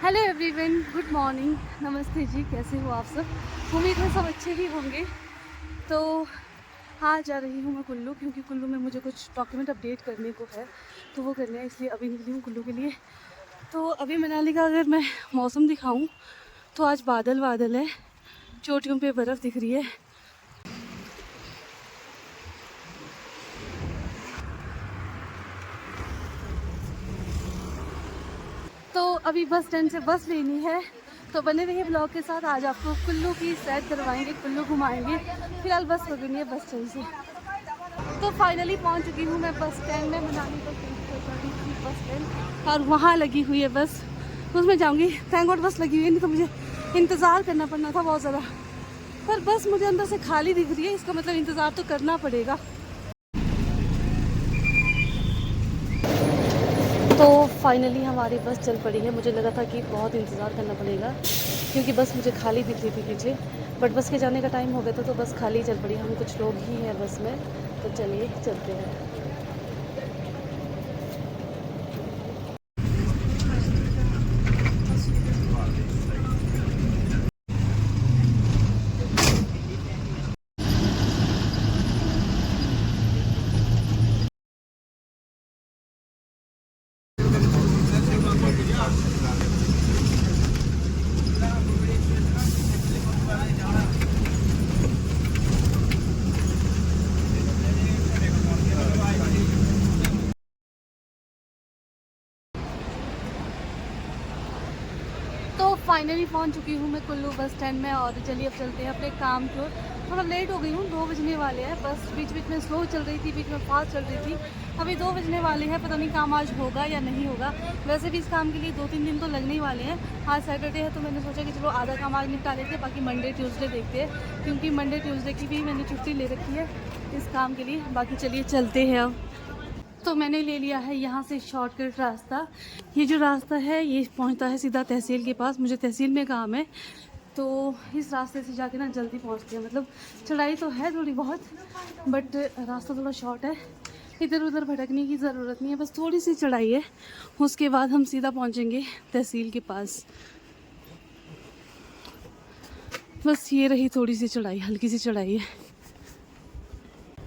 Hello everyone, good morning, नमस्ते जी। कैसे हो आप सब? उम्मीद है सब अच्छे ही होंगे। तो आज जा रही हूँ मैं कुल्लू, क्योंकि कुल्लू में मुझे कुछ डॉक्यूमेंट अपडेट करने को है, तो वो करना है, इसलिए अभी निकली हूँ कुल्लू के लिए। तो अभी मनाली का अगर मैं मौसम दिखाऊँ तो आज बादल बादल है, चोटियों पे बर्फ़ दिख रही है। तो अभी बस स्टैंड से बस लेनी है, तो बने रहिए ब्लॉग के साथ। आज आपको कुल्लू की सैर करवाएंगे, कुल्लू घुमाएंगे। फिलहाल बस पकड़नी है बस स्टैंड से। तो फाइनली पहुंच चुकी हूँ मैं बस स्टैंड में, मनाली बस स्टैंड, और वहाँ लगी हुई है बस, उसमें जाऊँगी। थैंक गॉड बस लगी हुई है, नहीं तो मुझे इंतज़ार करना पड़ना था बहुत ज़्यादा। पर बस मुझे अंदर से खाली दिख रही है, इसका मतलब इंतज़ार तो करना पड़ेगा। तो फाइनली हमारी बस चल पड़ी है। मुझे लगा था कि बहुत इंतज़ार करना पड़ेगा, क्योंकि बस मुझे खाली दिख रही थी पीछे, बट बस के जाने का टाइम हो गया था, तो बस खाली चल पड़ी। हम कुछ लोग ही हैं बस में, तो चलिए चलते हैं। तो फाइनली पहुंच चुकी हूँ मैं कुल्लू बस स्टैंड में, और चलिए अब चलते हैं अपने काम की ओर। थोड़ा लेट हो गई हूँ, 2 बजने वाले हैं। बस बीच बीच में स्लो चल रही थी, बीच में फास्ट चल रही थी। अभी 2 बजने वाले हैं, पता नहीं काम आज होगा या नहीं होगा। वैसे भी इस काम के लिए 2-3 दिन तो लगने ही वाले हैं। आज सैटरडे है, तो मैंने सोचा कि चलो आधा काम आज निपटा लेते हैं, बाकी मंडे ट्यूसडे देखते हैं, क्योंकि मंडे ट्यूसडे की भी मैंने छुट्टी ले रखी है इस काम के लिए। बाकी चलिए चलते हैं अब। तो मैंने ले लिया है यहाँ से शॉर्टकट रास्ता। ये जो रास्ता है ये पहुँचता है सीधा तहसील के पास। मुझे तहसील में काम है, तो इस रास्ते से जाके ना जल्दी पहुँचते हैं। मतलब चढ़ाई तो है थोड़ी बहुत, बट रास्ता थोड़ा शॉर्ट है, इधर उधर भटकने की ज़रूरत नहीं है। बस थोड़ी सी चढ़ाई है, उसके बाद हम सीधा पहुँचेंगे तहसील के पास। बस ये रही थोड़ी सी चढ़ाई, हल्की सी चढ़ाई है।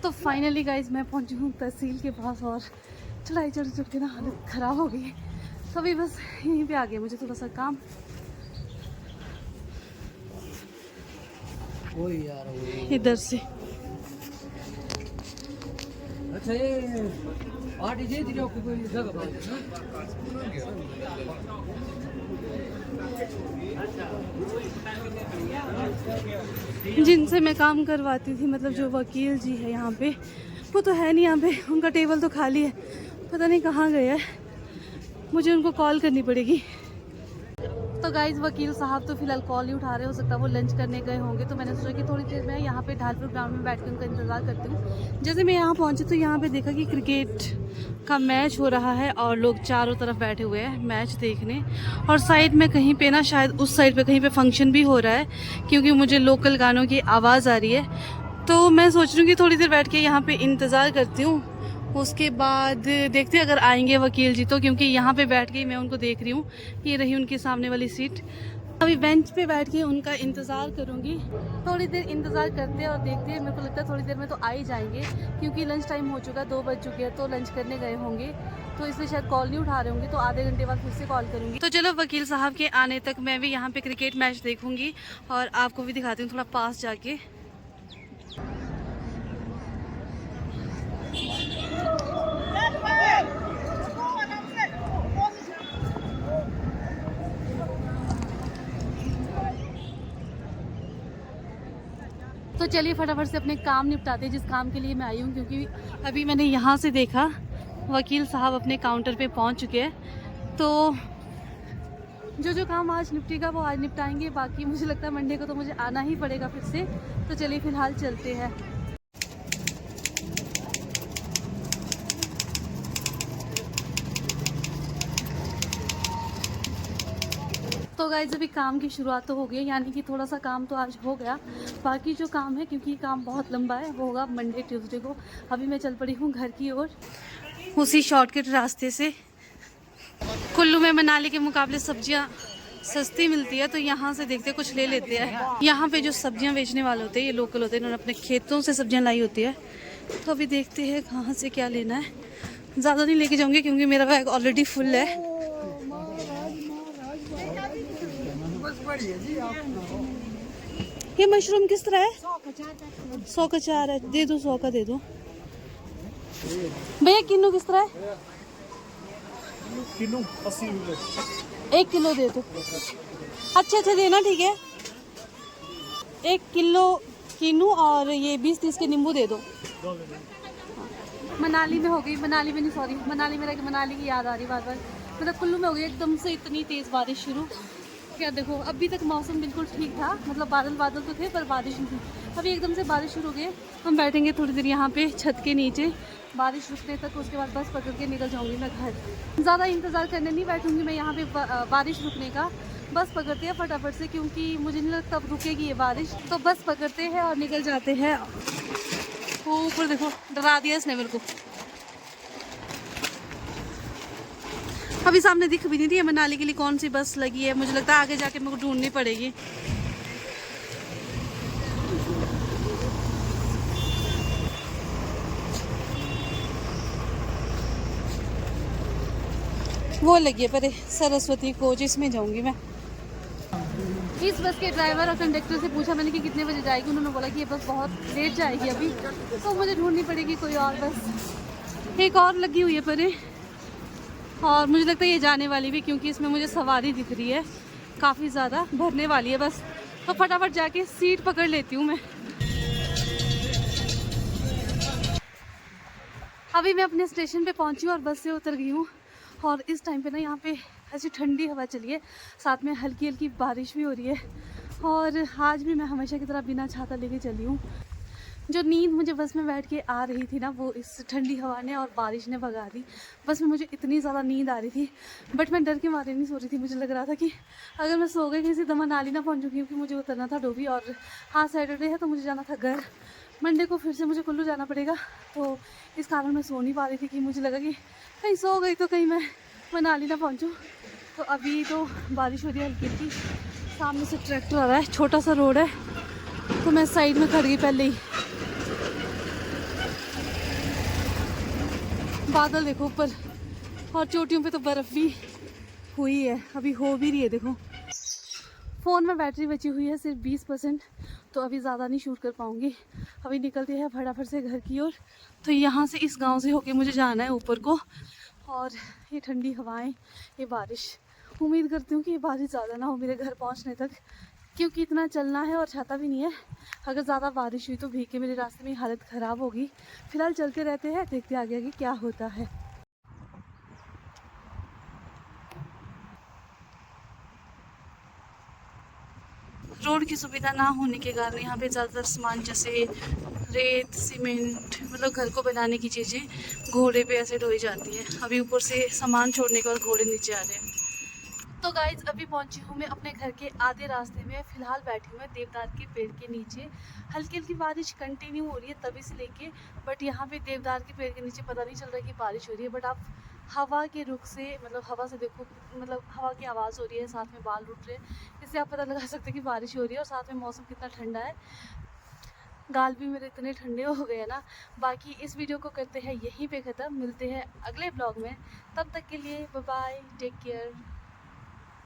तो फाइनली गाइज मैं पहुंची हूँ तहसील के पास, और चढ़ाई चढ़ चढ़ के ना हालत ख़राब हो गई है। तो अभी बस यहीं पे आ गया मुझे थोड़ा सा काम। इधर से अच्छा ये जिनसे मैं काम करवाती थी, मतलब जो वकील जी है यहाँ पे, वो तो है नहीं यहाँ पे। उनका टेबल तो खाली है, पता नहीं कहाँ गए हैं। मुझे उनको कॉल करनी पड़ेगी। तो गाइज वकील साहब तो फिलहाल कॉल नहीं उठा रहे, हो सकता है वो लंच करने गए होंगे। तो मैंने सोचा कि थोड़ी देर में यहाँ पे ढालपुर ग्राउंड में बैठ कर उनका इंतज़ार करती हूँ। जैसे मैं यहाँ पहुँची तो यहाँ पे देखा कि क्रिकेट का मैच हो रहा है, और लोग चारों तरफ बैठे हुए हैं मैच देखने। और साइड में कहीं पे ना, शायद उस साइड पे कहीं पे फंक्शन भी हो रहा है, क्योंकि मुझे लोकल गानों की आवाज़ आ रही है। तो मैं सोच रही हूँ कि थोड़ी देर बैठ के यहाँ पे इंतज़ार करती हूँ, उसके बाद देखते हैं अगर आएंगे वकील जी तो, क्योंकि यहाँ पे बैठ के मैं उनको देख रही हूँ। ये रही उनकी सामने वाली सीट। अभी बेंच पे बैठ के उनका इंतज़ार करूँगी। थोड़ी देर इंतज़ार करते हैं और देखते हैं। मेरे को लगता है थोड़ी देर में तो आ ही जाएंगे, क्योंकि लंच टाइम हो चुका है, 2 बज चुके हैं, तो लंच करने गए होंगे, तो इसलिए शायद कॉल नहीं उठा रहे होंगे। तो आधे घंटे बाद फिर से कॉल करूँगी। तो चलो वकील साहब के आने तक मैं भी यहाँ पे क्रिकेट मैच देखूँगी, और आपको भी दिखाती हूँ थोड़ा पास जाके। तो चलिए फटाफट से अपने काम निपटाते हैं, जिस काम के लिए मैं आई हूँ। क्योंकि अभी मैंने यहाँ से देखा वकील साहब अपने काउंटर पे पहुँच चुके हैं। तो जो जो काम आज निपटेगा वो आज निपटाएंगे, बाकी मुझे लगता है मंडे को तो मुझे आना ही पड़ेगा फिर से। तो चलिए फ़िलहाल चलते हैं। तो गाइस अभी काम की शुरुआत तो हो गई है, यानी कि थोड़ा सा काम तो आज हो गया। बाकी जो काम है, क्योंकि काम बहुत लंबा है, वो होगा मंडे ट्यूसडे को। अभी मैं चल पड़ी हूँ घर की ओर, उसी शॉर्टकट रास्ते से। कुल्लू में मनाली के मुकाबले सब्जियाँ सस्ती मिलती है, तो यहाँ से देखते कुछ ले लेते हैं। यहाँ पे जो सब्जियाँ बेचने वाले होते हैं ये लोकल होते हैं, इन्होंने अपने खेतों से सब्जियाँ लाई होती है। तो अभी देखते हैं कहाँ से क्या लेना है। ज़्यादा नहीं लेके जाऊँगी क्योंकि मेरा बैग ऑलरेडी फुल है। ये मशरूम किस तरह है? 100 का 4 है। दे दो, 100 का दे दो। भैया किलो किस तरह है? किलो 80 रुपये। 1 किलो दे दो। अच्छे देना, ठीक है। 1 किलो कीनू और ये 20-30 के नींबू दे दो। मनाली में हो गई, मनाली में नहीं, सॉरी, मनाली में रह के मनाली की याद आ रही बार बार। मतलब कुल्लू में हो गई एकदम से इतनी तेज़ बारिश शुरू। क्या देखो, अभी तक मौसम बिल्कुल ठीक था, मतलब बादल तो थे पर बारिश नहीं थी। अभी एकदम से बारिश शुरू हो गई। हम बैठेंगे थोड़ी देर यहाँ पे छत के नीचे बारिश रुकने तक, उसके बाद बस पकड़ के निकल जाऊँगी मैं घर। ज़्यादा इंतज़ार करने नहीं बैठूँगी मैं यहाँ पे बारिश रुकने का। बस पकड़ते हैं फटाफट से, क्योंकि मुझे नहीं लगता अब रुकेगी ये बारिश। तो बस पकड़ते हैं और निकल जाते हैं। वो ऊपर देखो, डरा दिया इसने मेरे को। अभी सामने दिख भी नहीं रही है मनाली के लिए कौन सी बस लगी है। मुझे लगता है आगे जाके मेरे को ढूंढनी पड़ेगी। वो लगी है पर सरस्वती कोच, इसमें जाऊंगी मैं। इस बस के ड्राइवर और कंडक्टर से पूछा मैंने कि कितने बजे जाएगी। उन्होंने बोला कि ये बस बहुत लेट जाएगी अभी, तो मुझे ढूंढनी पड़ेगी कोई और बस। एक और लगी हुई है पर, और मुझे लगता है ये जाने वाली भी, क्योंकि इसमें मुझे सवारी दिख रही है काफ़ी ज़्यादा, भरने वाली है बस। तो फटाफट जाके सीट पकड़ लेती हूँ मैं। अभी मैं अपने स्टेशन पे पहुँची हूँ और बस से उतर गई हूँ। और इस टाइम पे ना यहाँ पे ऐसी ठंडी हवा चली है, साथ में हल्की हल्की बारिश भी हो रही है। और आज भी मैं हमेशा की तरह बिना छाता लेके चली हूँ। जो नींद मुझे बस में बैठ के आ रही थी ना, वो इस ठंडी हवा ने और बारिश ने भगा दी। बस में मुझे इतनी ज़्यादा नींद आ रही थी, बट मैं डर के मारे नहीं सो रही थी। मुझे लग रहा था कि अगर मैं सो गई किसी तो मनाली ना पहुँचूँगी, क्योंकि मुझे उतरना था डोभी। और हाँ, सैटरडे है तो मुझे जाना था घर। मंडे को फिर से मुझे कुल्लू जाना पड़ेगा, तो इस कारण मैं सो नहीं पा रही थी कि मुझे लगा कि कहीं सो गई तो कहीं मैं मनाली ना पहुँचूँ। तो अभी तो बारिश हो रही है हल्की हल्की। सामने से ट्रैक्टर आ रहा है, छोटा सा रोड है, तो मैं साइड में खड़ गई पहले ही। बादल देखो ऊपर, और चोटियों पे तो बर्फ़ भी हुई है, अभी हो भी रही है। देखो फ़ोन में बैटरी बची हुई है सिर्फ 20%, तो अभी ज़्यादा नहीं शूट कर पाऊँगी। अभी निकलते हैं फटाफट से घर की ओर। तो यहाँ से, इस गांव से होके मुझे जाना है ऊपर को। और ये ठंडी हवाएं, ये बारिश, उम्मीद करती हूँ कि ये बारिश ज़्यादा ना हो मेरे घर पहुँचने तक, क्योंकि इतना चलना है और छाता भी नहीं है। अगर ज़्यादा बारिश हुई तो भीग के मेरे रास्ते में हालत ख़राब होगी। फिलहाल चलते रहते हैं, देखते आगे आगे क्या होता है। रोड की सुविधा ना होने के कारण यहाँ पे ज़्यादातर सामान जैसे रेत, सीमेंट, मतलब घर को बनाने की चीज़ें घोड़े पे ऐसे ढोई जाती है। अभी ऊपर से सामान छोड़ने के बाद घोड़े नीचे आ रहे हैं। तो गाइज अभी पहुंची हूँ मैं अपने घर के आधे रास्ते में। फ़िलहाल बैठी हूँ मैं देवदार के पेड़ के नीचे। हल्की हल्की बारिश कंटिन्यू हो रही है तभी से लेके, बट यहाँ पे देवदार के पेड़ के नीचे पता नहीं चल रहा है कि बारिश हो रही है। बट आप हवा के रुख से, मतलब हवा से देखो, मतलब हवा की आवाज़ हो रही है, साथ में बाल उठ रहे हैं, इससे आप पता लगा सकते हैं कि बारिश हो रही है। और साथ में मौसम कितना ठंडा है, गाल भी मेरे इतने ठंडे हो गए ना। बाकी इस वीडियो को करते हैं यहीं पे ख़त्म, मिलते हैं अगले ब्लॉग में। तब तक के लिए बाय बाय, टेक केयर।